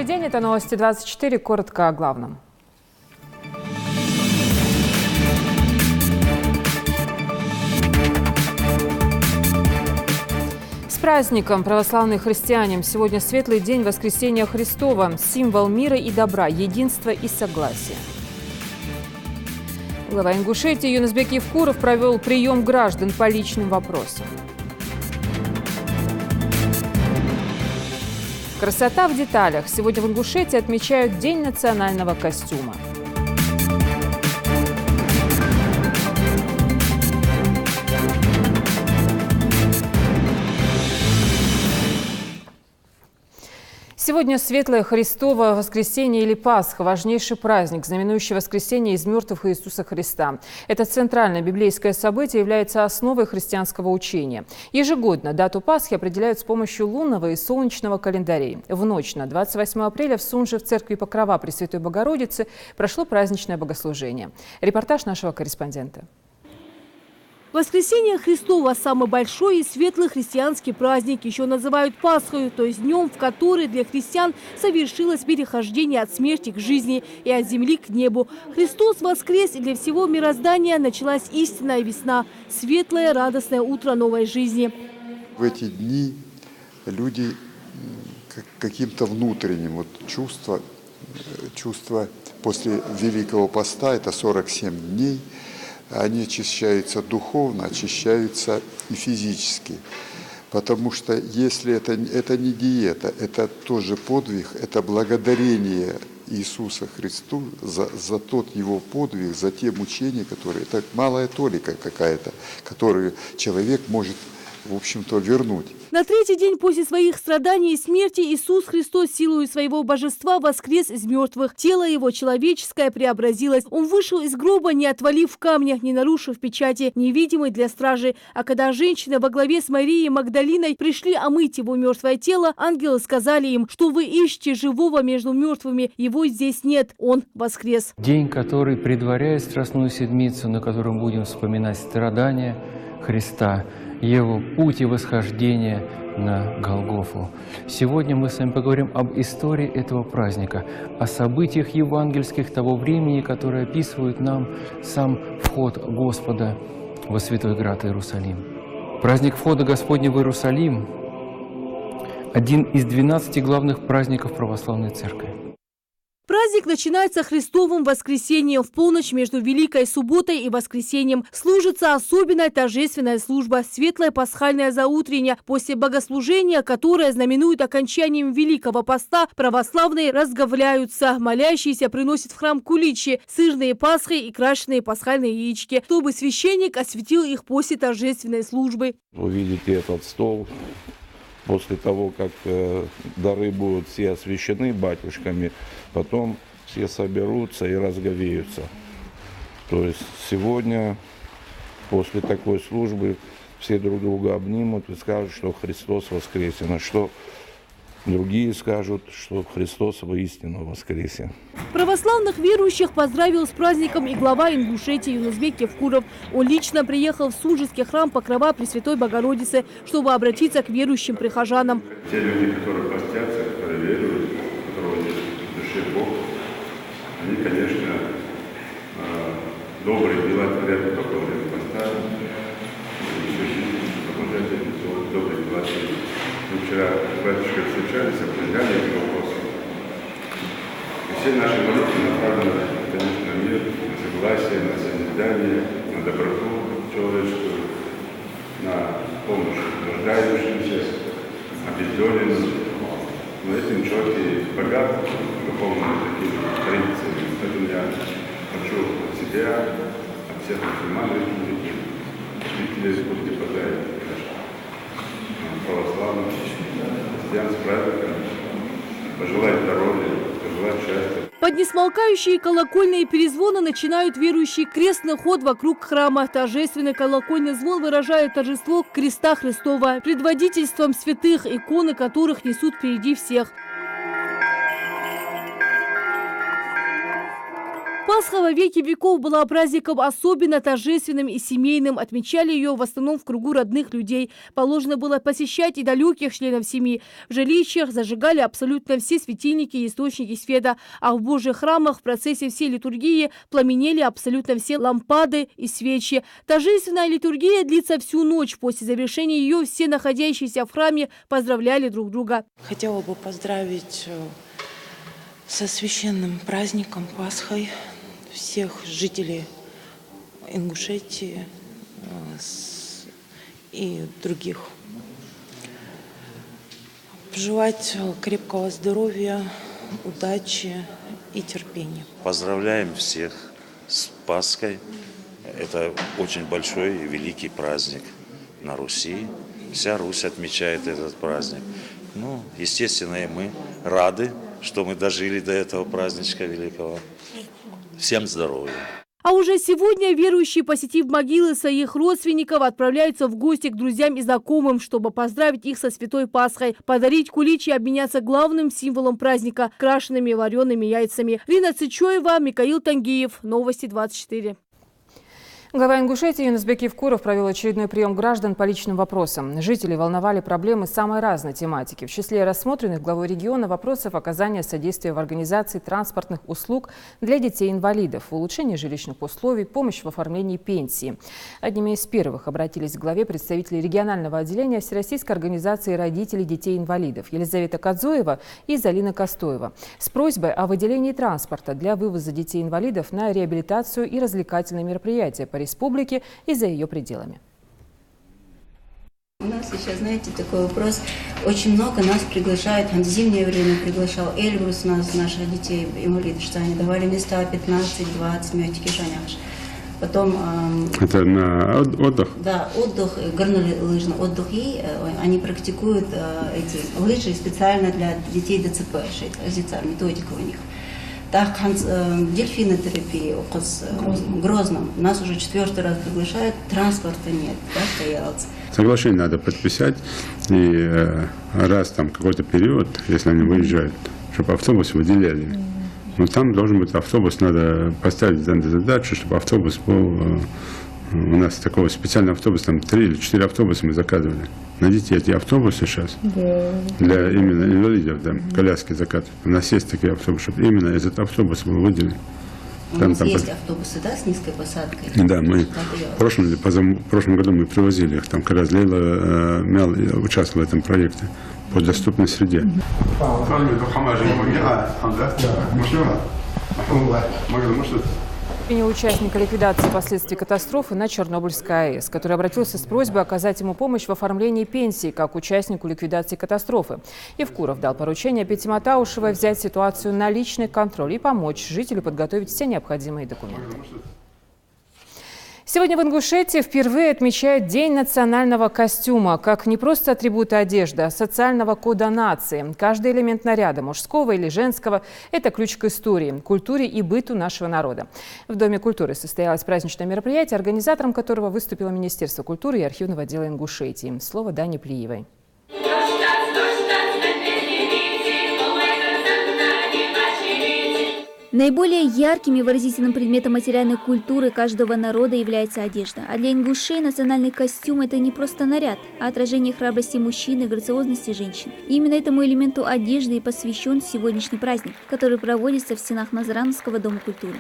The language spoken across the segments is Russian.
Добрый день, это новости 24, коротко о главном. С праздником, православные христиане! Сегодня светлый день Воскресения Христова, символ мира и добра, единства и согласия. Глава Ингушетии Юнусбек Евкуров провел прием граждан по личным вопросам. Красота в деталях. Сегодня в Ингушетии отмечают День национального костюма. Сегодня Светлое Христово Воскресение или Пасха – важнейший праздник, знаменующий воскресение из мертвых Иисуса Христа. Это центральное библейское событие является основой христианского учения. Ежегодно дату Пасхи определяют с помощью лунного и солнечного календарей. В ночь на 28 апреля в Сунже в церкви Покрова Пресвятой Богородицы прошло праздничное богослужение. Репортаж нашего корреспондента. Воскресение Христово – самый большой и светлый христианский праздник. Еще называют Пасхой, то есть днем, в который для христиан совершилось перехождение от смерти к жизни и от земли к небу. Христос воскрес, и для всего мироздания началась истинная весна – светлое, радостное утро новой жизни. В эти дни люди каким-то внутренним чувство после Великого Поста, это 47 дней, они очищаются духовно, очищаются и физически. Потому что если это не диета, это тоже подвиг, это благодарение Иисуса Христу за тот его подвиг, за те мучения, которые, это малая толика какая-то, которую человек может, в общем-то, вернуть. На третий день после своих страданий и смерти Иисус Христос силою своего божества воскрес из мертвых. Тело его человеческое преобразилось. Он вышел из гроба, не отвалив камня, не нарушив печати, невидимой для стражи. А когда женщины во главе с Марией Магдалиной пришли омыть его мертвое тело, ангелы сказали им, что вы ищете живого между мертвыми. Его здесь нет, он воскрес. День, который предваряет Страстную Седмицу, на котором будем вспоминать страдания Христа, Его путь и восхождение на Голгофу. Сегодня мы с вами поговорим об истории этого праздника, о событиях евангельских того времени, которые описывают нам сам вход Господа во Святой Град Иерусалим. Праздник входа Господня в Иерусалим – один из 12 главных праздников православной церкви. Праздник начинается Христовым воскресением. В полночь между Великой Субботой и воскресением служится особенная торжественная служба – светлое пасхальное заутреннее. После богослужения, которое знаменует окончанием Великого Поста, православные разговляются. Молящиеся приносят в храм куличи – сырные пасхи и крашеные пасхальные яички, чтобы священник осветил их после торжественной службы. Увидите этот стол. После того, как дары будут все освящены батюшками, потом все соберутся и разговеются. То есть сегодня, после такой службы, все друг друга обнимут и скажут, что Христос воскресен, а что другие скажут, что Христос воистину воскресен. Православных верующих поздравил с праздником и глава Ингушетии Юнусбек Евкуров. Он лично приехал в Сунжский храм Покрова Пресвятой Богородицы, чтобы обратиться к верующим прихожанам. Те люди, которые постятся, которые веруют, которые в душе Бог, они, конечно, добрые дела творят не только во время поста, но добрые дела творят. Мы вчера с батюшкой встречались, обсуждали эти вопросы. И все наши молитвы направлены, конечно, на мир, на согласие, на созидание, на доброту человеческую, на помощь нуждающимся, обездоленным. Но этим человек и богат духовными такими традициями. Поэтому я хочу от себя, от всех мусульман, зрителей будете поздравить православных христиан с праздником, пожелать здоровья, пожелать счастья. Под несмолкающие колокольные перезвоны начинают верующие крестный ход вокруг храма. Торжественный колокольный звон выражает торжество креста Христова, предводительством святых, иконы которых несут впереди всех. Пасха во веки веков была праздником особенно торжественным и семейным. Отмечали ее в основном в кругу родных людей. Положено было посещать и далеких членов семьи. В жилищах зажигали абсолютно все светильники и источники света. А в Божьих храмах в процессе всей литургии пламенели абсолютно все лампады и свечи. Торжественная литургия длится всю ночь. После завершения ее все находящиеся в храме поздравляли друг друга. Хотела бы поздравить со священным праздником Пасхой всех жителей Ингушетии и других. Пожелать крепкого здоровья, удачи и терпения. Поздравляем всех с Пасхой. Это очень большой и великий праздник на Руси. Вся Русь отмечает этот праздник. Ну, естественно, и мы рады, что мы дожили до этого праздничка великого. Всем здоровья! А уже сегодня верующие, посетив могилы своих родственников, отправляются в гости к друзьям и знакомым, чтобы поздравить их со Святой Пасхой, подарить куличи и обменяться главным символом праздника – крашенными вареными яйцами. Рина Цычоева, Микаил Тангиев. Новости 24. Глава Ингушетии Юнусбек Евкуров провел очередной прием граждан по личным вопросам. Жители волновали проблемы самой разной тематики. В числе рассмотренных главой региона вопросов оказания содействия в организации транспортных услуг для детей-инвалидов, улучшение жилищных условий, помощь в оформлении пенсии. Одними из первых обратились к главе представители регионального отделения Всероссийской организации родителей детей-инвалидов Елизавета Кадзоева и Залина Костоева с просьбой о выделении транспорта для вывоза детей-инвалидов на реабилитацию и развлекательные мероприятия по республике и за ее пределами. У нас сейчас, знаете, такой вопрос. Очень много нас приглашают, в зимнее время приглашал Эльбрус нас, наших детей, инвалидов, что они давали места 15-20 мячики шаняш. Потом... Это на отдых? Да, отдых, горнолыжный отдых. И они практикуют эти лыжи специально для детей ДЦП, методика у них. Так, дельфинотерапия в Грозном. Нас уже 4-й раз приглашают, транспорта нет, да, стоялось. Соглашение надо подписать, и раз там какой-то период, если они выезжают, чтобы автобус выделяли. Но там должен быть автобус, надо поставить задачу, чтобы автобус был... У нас такого специального автобуса, там 3 или 4 автобуса мы заказывали. Найдите эти автобусы сейчас, для именно инвалидов, да, коляски закатывают. У нас есть такие автобусы, чтобы именно этот автобус был выделен. У нас есть автобусы, да, с низкой посадкой? Да, мы в прошлом году мы привозили их, там как раз Лейла Мял участвовала в этом проекте по доступной среде. Принял участника ликвидации последствий катастрофы на Чернобыльской АЭС, который обратился с просьбой оказать ему помощь в оформлении пенсии как участнику ликвидации катастрофы. Евкуров дал поручение Пете Матаушевой взять ситуацию на личный контроль и помочь жителю подготовить все необходимые документы. Сегодня в Ингушетии впервые отмечают День национального костюма, как не просто атрибута одежды, а социального кода нации. Каждый элемент наряда, мужского или женского, это ключ к истории, культуре и быту нашего народа. В Доме культуры состоялось праздничное мероприятие, организатором которого выступило Министерство культуры и архивного отдела Ингушетии. Слово Дане Плиевой. Наиболее ярким и выразительным предметом материальной культуры каждого народа является одежда. А для ингушей национальный костюм – это не просто наряд, а отражение храбрости мужчин и грациозности женщин. И именно этому элементу одежды и посвящен сегодняшний праздник, который проводится в стенах Назарановского дома культуры.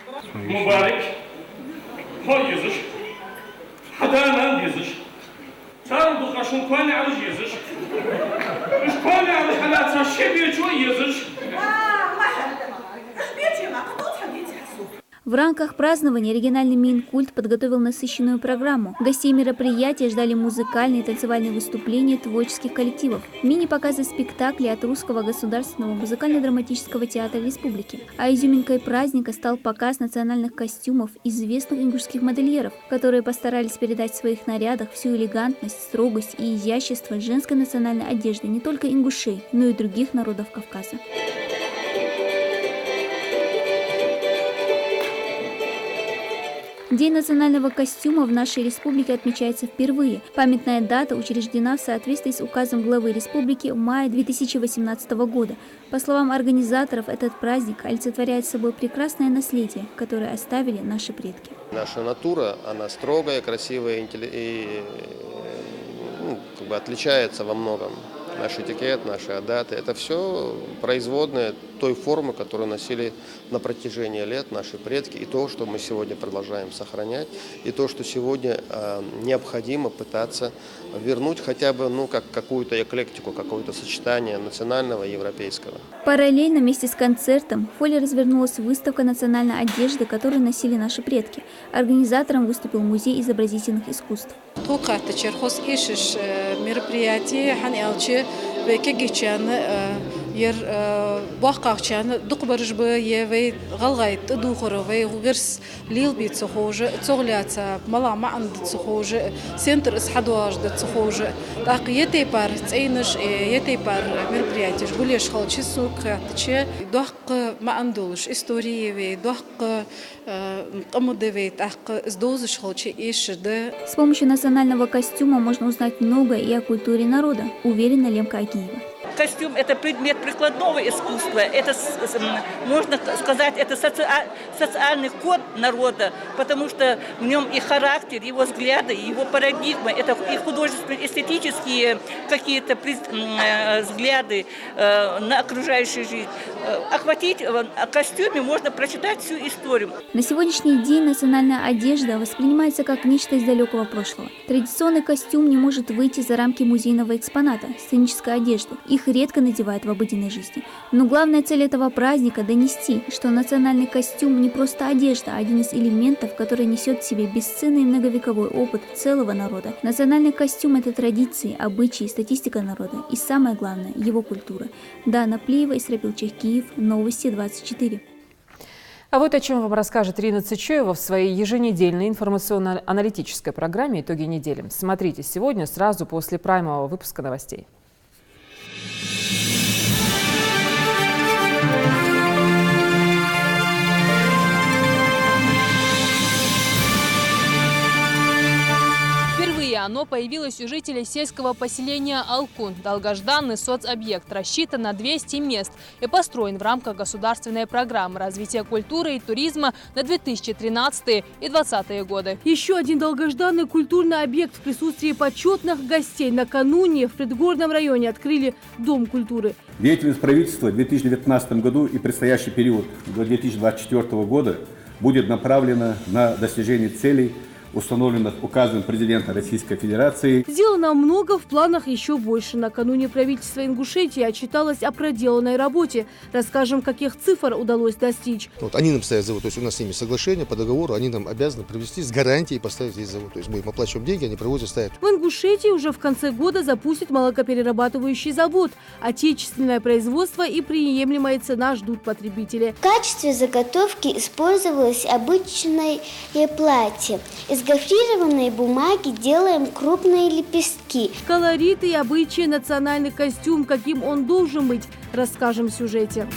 В рамках празднования региональный Минкульт подготовил насыщенную программу. Гостей мероприятия ждали музыкальные и танцевальные выступления творческих коллективов, мини-показы спектаклей от Русского государственного музыкально-драматического театра республики. А изюминкой праздника стал показ национальных костюмов известных ингушских модельеров, которые постарались передать в своих нарядах всю элегантность, строгость и изящество женской национальной одежды не только ингушей, но и других народов Кавказа. День национального костюма в нашей республике отмечается впервые. Памятная дата учреждена в соответствии с указом главы республики в мае 2018 года. По словам организаторов, этот праздник олицетворяет собой прекрасное наследие, которое оставили наши предки. Наша натура, она строгая, красивая и отличается во многом. Наш этикет, наши адаты – это все производные той формы, которую носили на протяжении лет наши предки, и то, что мы сегодня продолжаем сохранять, и то, что сегодня необходимо пытаться вернуть хотя бы как какую-то эклектику, какое-то сочетание национального и европейского. Параллельно вместе с концертом в холле развернулась выставка национальной одежды, которую носили наши предки. Организатором выступил Музей изобразительных искусств. ير واقعشان دقبرج بيه غلغيت دوخر وغرس ليل بيت سخوج تغلات ملا ما عند سخوج سنتر اسحدواج د سخوج دقيتي بار تعينش يتي بار مربرياتش قوليش خالش سوقاتش دق ما عندولش истории дق قمدوي دق сдозش خالش ايش ده. С помощью национального костюма можно узнать многое и о культуре народа, уверена Лемка Агиева. Костюм – это предмет прикладного искусства, это, можно сказать, это социальный код народа, потому что в нем и характер, его взгляды, его парадигма, это и художественные, эстетические какие-то взгляды на окружающую жизнь. Охватить в костюме можно прочитать всю историю. На сегодняшний день национальная одежда воспринимается как нечто из далекого прошлого. Традиционный костюм не может выйти за рамки музейного экспоната – сценической одежды. Их редко надевают в обыденной жизни. Но главная цель этого праздника – донести, что национальный костюм не просто одежда, а один из элементов, который несет в себе бесценный многовековой опыт целого народа. Национальный костюм – это традиции, обычаи, статистика народа и, самое главное, его культура. Дана Плиева, Исрапил Чехкиев, Новости 24. А вот о чем вам расскажет Рина Цычоева в своей еженедельной информационно-аналитической программе «Итоги недели». Смотрите сегодня сразу после праймового выпуска новостей. Оно появилось у жителей сельского поселения Алкун. Долгожданный соцобъект рассчитан на 200 мест и построен в рамках государственной программы развития культуры и туризма на 2013 и 2020 годы. Еще один долгожданный культурный объект в присутствии почетных гостей. Накануне в предгорном районе открыли Дом культуры. Деятельность правительства в 2019 году и предстоящий период до 2024 года будет направлена на достижение целей, установленных указом президента Российской Федерации. Сделано много, в планах еще больше. Накануне правительство Ингушетии отчиталось о проделанной работе. Расскажем, каких цифр удалось достичь. Они нам ставят завод, то есть у нас с ними соглашение по договору, они нам обязаны привести с гарантией поставить здесь завод. То есть мы им оплачиваем деньги, они привозят, ставят. В Ингушетии уже в конце года запустят молокоперерабатывающий завод. Отечественное производство и приемлемая цена ждут потребители. В качестве заготовки использовалось обычное платье. Из гофрированной бумаги делаем крупные лепестки. Колорит и обычай, национальный костюм, каким он должен быть, расскажем в сюжете.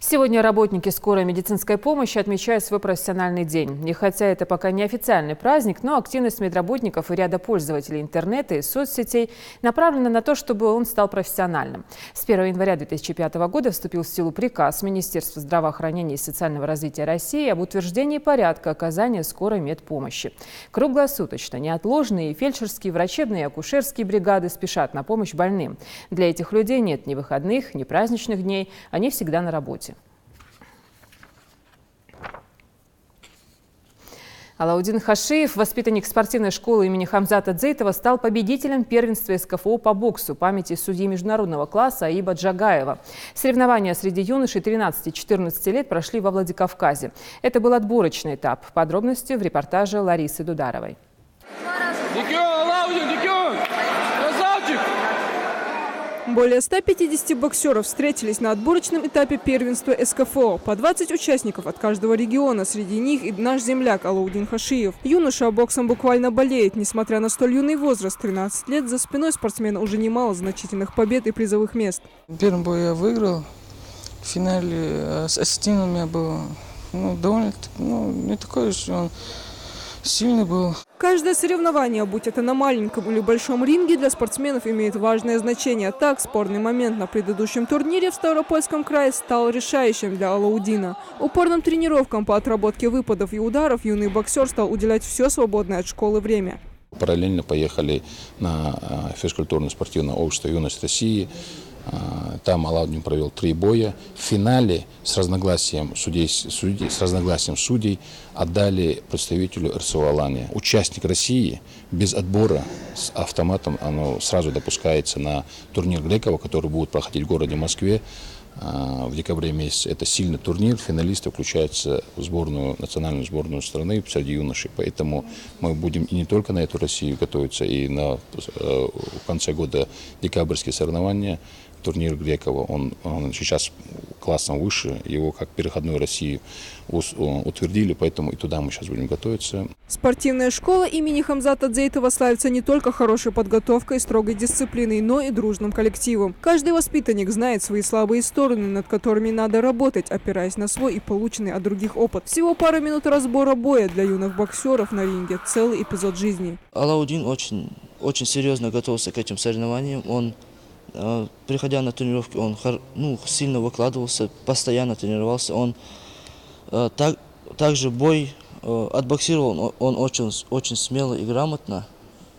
Сегодня работники скорой медицинской помощи отмечают свой профессиональный день. И хотя это пока не официальный праздник, но активность медработников и ряда пользователей интернета и соцсетей направлена на то, чтобы он стал профессиональным. С 1 января 2005 года вступил в силу приказ Министерства здравоохранения и социального развития России об утверждении порядка оказания скорой медпомощи. Круглосуточно неотложные фельдшерские, врачебные и акушерские бригады спешат на помощь больным. Для этих людей нет ни выходных, ни праздничных дней, они всегда на работе. Алаудин Хашиев, воспитанник спортивной школы имени Хамзата Дзейтова, стал победителем первенства СКФО по боксу памяти судьи международного класса Аиба Джагаева. Соревнования среди юношей 13-14 лет прошли во Владикавказе. Это был отборочный этап. Подробности в репортаже Ларисы Дударовой. Более 150 боксеров встретились на отборочном этапе первенства СКФО. По 20 участников от каждого региона. Среди них и наш земляк Алаудин Хашиев. Юноша боксом буквально болеет. Несмотря на столь юный возраст, 13 лет, за спиной спортсмена уже немало значительных побед и призовых мест. Первый бой я выиграл. В финале ассистент у меня был довольно, не такой уж он сильный был. Каждое соревнование, будь это на маленьком или большом ринге, для спортсменов имеет важное значение. Так, спорный момент на предыдущем турнире в Ставропольском крае стал решающим для Алаудина. Упорным тренировкам по отработке выпадов и ударов юный боксер стал уделять все свободное от школы время. Параллельно поехали на физкультурно-спортивное общество «Юность России». Там Алаудин провел 3 боя. В финале с разногласием судей отдали представителю РСО «Алания». Участник России без отбора с автоматом сразу допускается на турнир Грекова, который будет проходить в городе Москве в декабре месяце. Это сильный турнир. Финалисты включаются в национальную сборную страны среди юношей. Поэтому мы будем и не только на эту Россию готовиться, и в конце года декабрьские соревнования. Турнир Грекова, он сейчас классом выше, его как переходную Россию утвердили, поэтому и туда мы сейчас будем готовиться. Спортивная школа имени Хамзата Дзейтова славится не только хорошей подготовкой и строгой дисциплиной, но и дружным коллективом. Каждый воспитанник знает свои слабые стороны, над которыми надо работать, опираясь на свой и полученный от других опыт. Всего пара минут разбора боя для юных боксеров на ринге – целый эпизод жизни. Алаудин очень серьезно готовился к этим соревнованиям. Приходя на тренировки, он сильно выкладывался, постоянно тренировался. Он также бой отбоксировал, он очень смело и грамотно,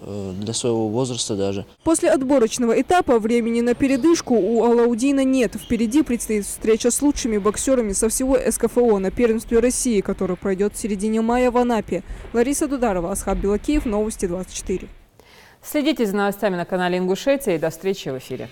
для своего возраста даже. После отборочного этапа времени на передышку у Алаудина нет. Впереди предстоит встреча с лучшими боксерами со всего СКФО на первенстве России, который пройдет в середине мая в Анапе. Лариса Дударова, Асхаб Белакеев, Новости 24. Следите за новостями на канале Ингушетия и до встречи в эфире.